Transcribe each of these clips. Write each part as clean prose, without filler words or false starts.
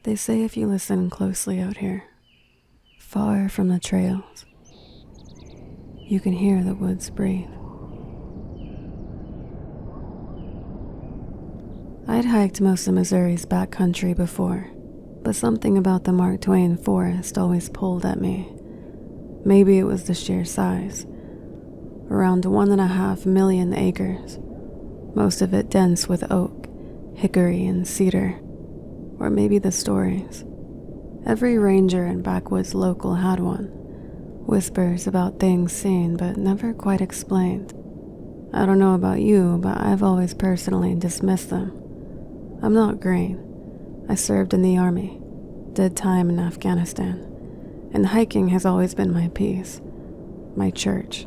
They say if you listen closely out here, far from the trails, you can hear the woods breathe. I'd hiked most of Missouri's backcountry before, but something about the Mark Twain forest always pulled at me. Maybe it was the sheer size. Around 1.5 million acres, most of it dense with oak, hickory, and cedar. Or maybe the stories. Every ranger and backwoods local had one. Whispers about things seen but never quite explained. I don't know about you, but I've always personally dismissed them. I'm not green. I served in the army, did time in Afghanistan, and hiking has always been my peace, my church.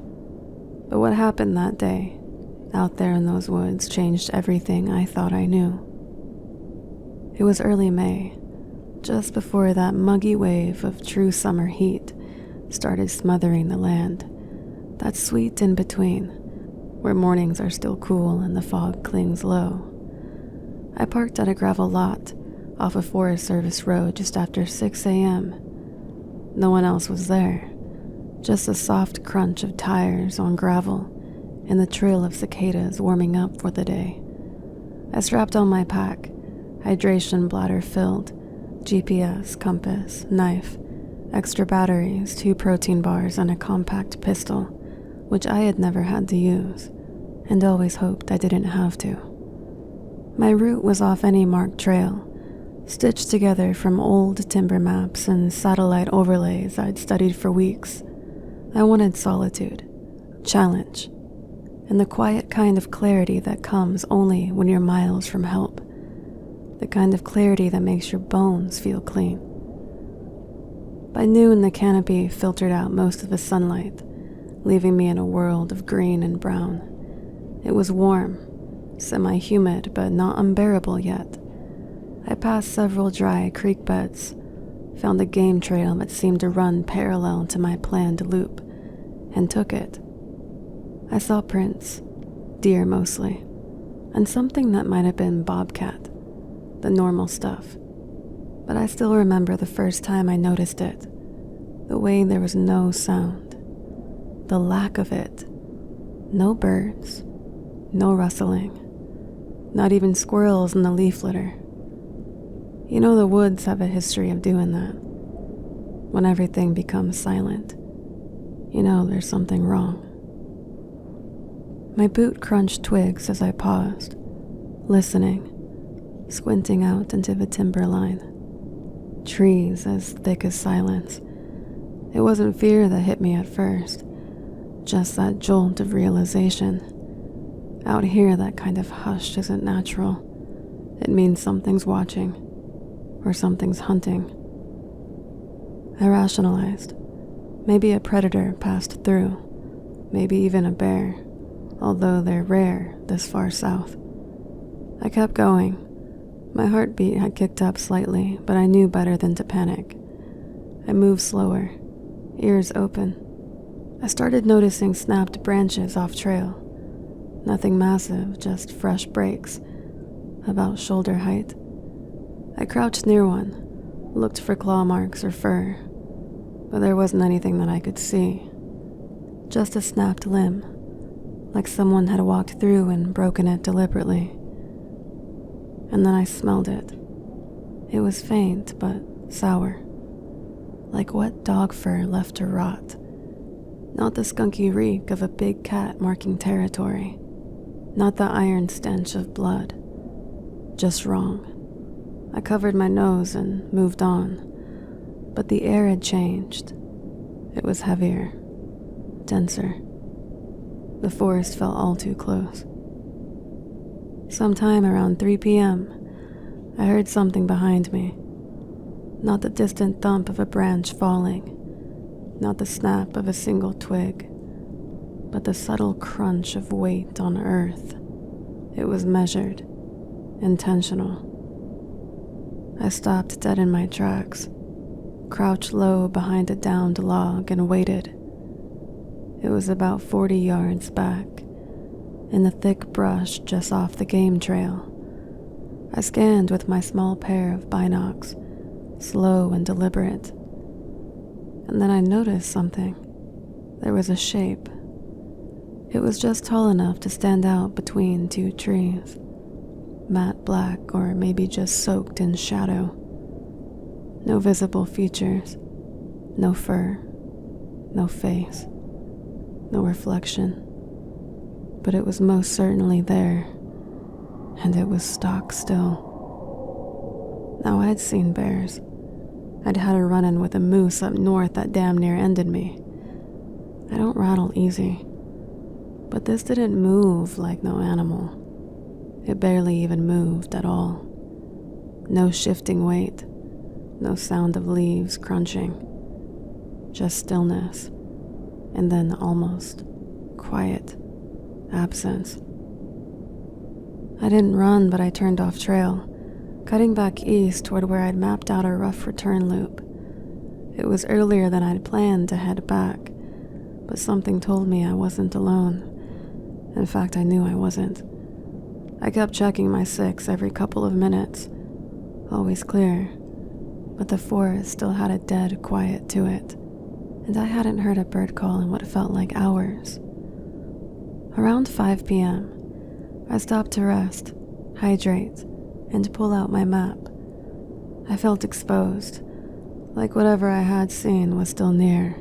But what happened that day, out there in those woods, changed everything I thought I knew. It was early May, just before that muggy wave of true summer heat started smothering the land, that sweet in-between, where mornings are still cool and the fog clings low. I parked at a gravel lot off a Forest Service road just after 6 a.m. No one else was there, just a soft crunch of tires on gravel and the trill of cicadas warming up for the day. I strapped on my pack, hydration bladder filled, GPS, compass, knife, extra batteries, 2 protein bars, and a compact pistol, which I had never had to use, and always hoped I didn't have to. My route was off any marked trail, stitched together from old timber maps and satellite overlays I'd studied for weeks. I wanted solitude, challenge, and the quiet kind of clarity that comes only when you're miles from help. The kind of clarity that makes your bones feel clean. By noon, the canopy filtered out most of the sunlight, leaving me in a world of green and brown. It was warm, semi-humid, but not unbearable yet. I passed several dry creek beds, found a game trail that seemed to run parallel to my planned loop, and took it. I saw prints, deer mostly, and something that might have been bobcat. The normal stuff. But I still remember the first time I noticed it. The way there was no sound. The lack of it. No birds. No rustling. Not even squirrels in the leaf litter. You know, the woods have a history of doing that. When everything becomes silent, you know there's something wrong. My boot crunched twigs as I paused, listening, squinting out into the timberline. Trees as thick as silence. It wasn't fear that hit me at first, just that jolt of realization. Out here, that kind of hush isn't natural. It means something's watching, or something's hunting. I rationalized. Maybe a predator passed through, maybe even a bear, although they're rare this far south. I kept going. My heartbeat had kicked up slightly, but I knew better than to panic. I moved slower, ears open. I started noticing snapped branches off trail. Nothing massive, just fresh breaks, about shoulder height. I crouched near one, looked for claw marks or fur, but there wasn't anything that I could see. Just a snapped limb, like someone had walked through and broken it deliberately. And then I smelled it. It was faint, but sour. Like wet dog fur left to rot. Not the skunky reek of a big cat marking territory. Not the iron stench of blood. Just wrong. I covered my nose and moved on. But the air had changed. It was heavier. Denser. The forest felt all too close. Sometime around 3 p.m., I heard something behind me. Not the distant thump of a branch falling, not the snap of a single twig, but the subtle crunch of weight on earth. It was measured, intentional. I stopped dead in my tracks, crouched low behind a downed log and waited. It was about 40 yards back, in the thick brush just off the game trail. I scanned with my small pair of binocs, slow and deliberate. And then I noticed something. There was a shape. It was just tall enough to stand out between two trees, matte black or maybe just soaked in shadow. No visible features, no fur, no face, no reflection. But it was most certainly there, and it was stock still. Now I'd seen bears. I'd had a run-in with a moose up north that damn near ended me. I don't rattle easy, but this didn't move like no animal. It barely even moved at all. No shifting weight, no sound of leaves crunching, just stillness, and then almost quiet absence. I didn't run, but I turned off trail, cutting back east toward where I'd mapped out a rough return loop. It was earlier than I'd planned to head back, but something told me I wasn't alone. In fact, I knew I wasn't. I kept checking my 6 every couple of minutes, always clear, but the forest still had a dead quiet to it, and I hadn't heard a bird call in what felt like hours. Around 5 p.m., I stopped to rest, hydrate, and pull out my map. I felt exposed, like whatever I had seen was still near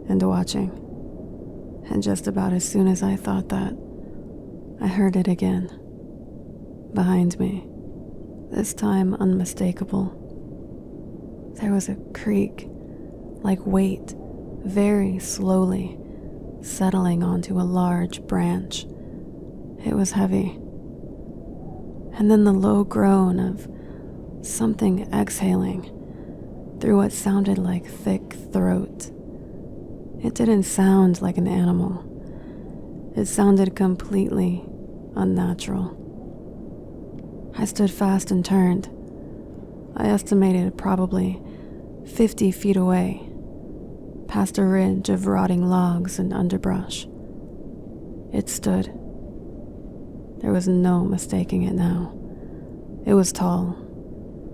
and watching. And just about as soon as I thought that, I heard it again. Behind me, this time unmistakable. There was a creak, like weight, very slowly, settling onto a large branch. It was heavy. And then the low groan of something exhaling through what sounded like thick throat. It didn't sound like an animal. It sounded completely unnatural. I stood fast and turned. I estimated probably 50 feet away, past a ridge of rotting logs and underbrush. It stood. There was no mistaking it now. It was tall,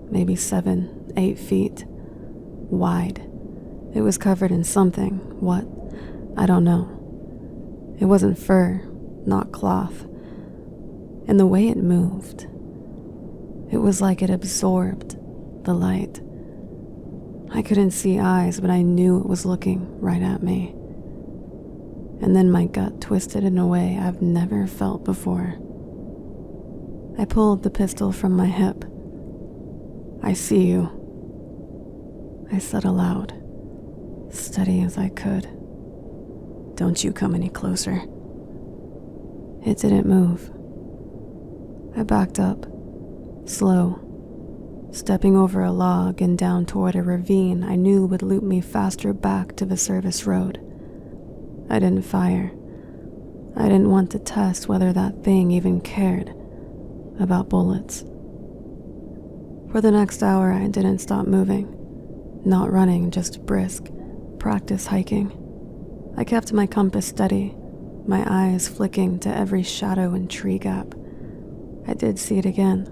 maybe 7, 8 feet, wide. It was covered in something, what? I don't know. It wasn't fur, not cloth. And the way it moved, it was like it absorbed the light. I couldn't see eyes, but I knew it was looking right at me. And then my gut twisted in a way I've never felt before. I pulled the pistol from my hip. "I see you," I said aloud, steady as I could. "Don't you come any closer." It didn't move. I backed up, slow, stepping over a log and down toward a ravine I knew would loop me faster back to the service road. I didn't fire. I didn't want to test whether that thing even cared about bullets. For the next hour, I didn't stop moving. Not running, just brisk, practice hiking. I kept my compass steady, my eyes flicking to every shadow and tree gap. I did see it again,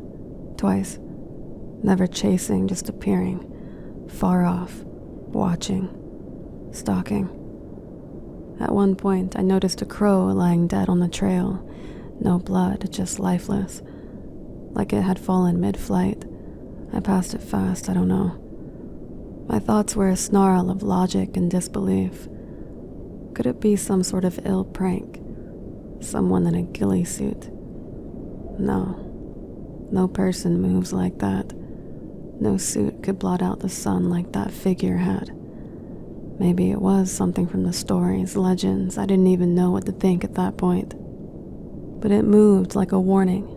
twice. Never chasing, just appearing, far off, watching, stalking. At one point, I noticed a crow lying dead on the trail. No blood, just lifeless. Like it had fallen mid-flight. I passed it fast, I don't know. My thoughts were a snarl of logic and disbelief. Could it be some sort of ill prank? Someone in a ghillie suit? No. No person moves like that. No suit could blot out the sun like that figure had. Maybe it was something from the stories, legends. I didn't even know what to think at that point. But it moved like a warning,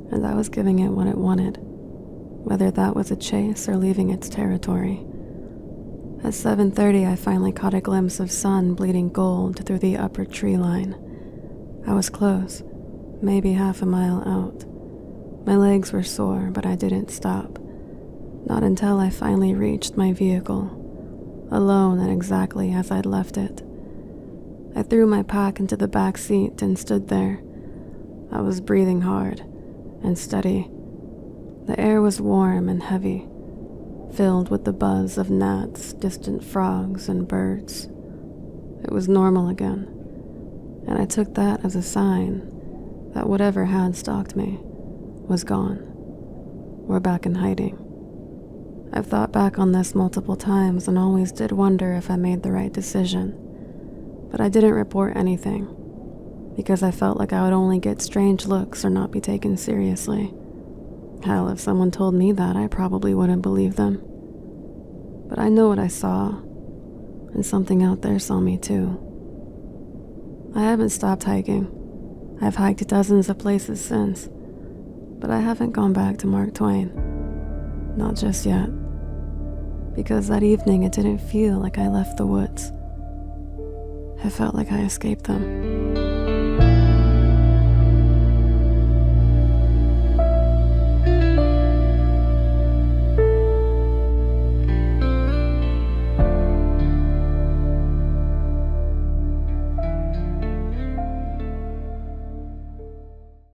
and I was giving it what it wanted, whether that was a chase or leaving its territory. At 7:30, I finally caught a glimpse of sun bleeding gold through the upper tree line. I was close, maybe half a mile out. My legs were sore, but I didn't stop. Not until I finally reached my vehicle, alone and exactly as I'd left it. I threw my pack into the back seat and stood there. I was breathing hard and steady. The air was warm and heavy, filled with the buzz of gnats, distant frogs, and birds. It was normal again, and I took that as a sign that whatever had stalked me was gone, or back in hiding. I've thought back on this multiple times and always did wonder if I made the right decision, but I didn't report anything because I felt like I would only get strange looks or not be taken seriously. Hell, if someone told me that, I probably wouldn't believe them. But I know what I saw, and something out there saw me too. I haven't stopped hiking. I've hiked dozens of places since, but I haven't gone back to Mark Twain. Not just yet. Because that evening it didn't feel like I left the woods. It felt like I escaped them.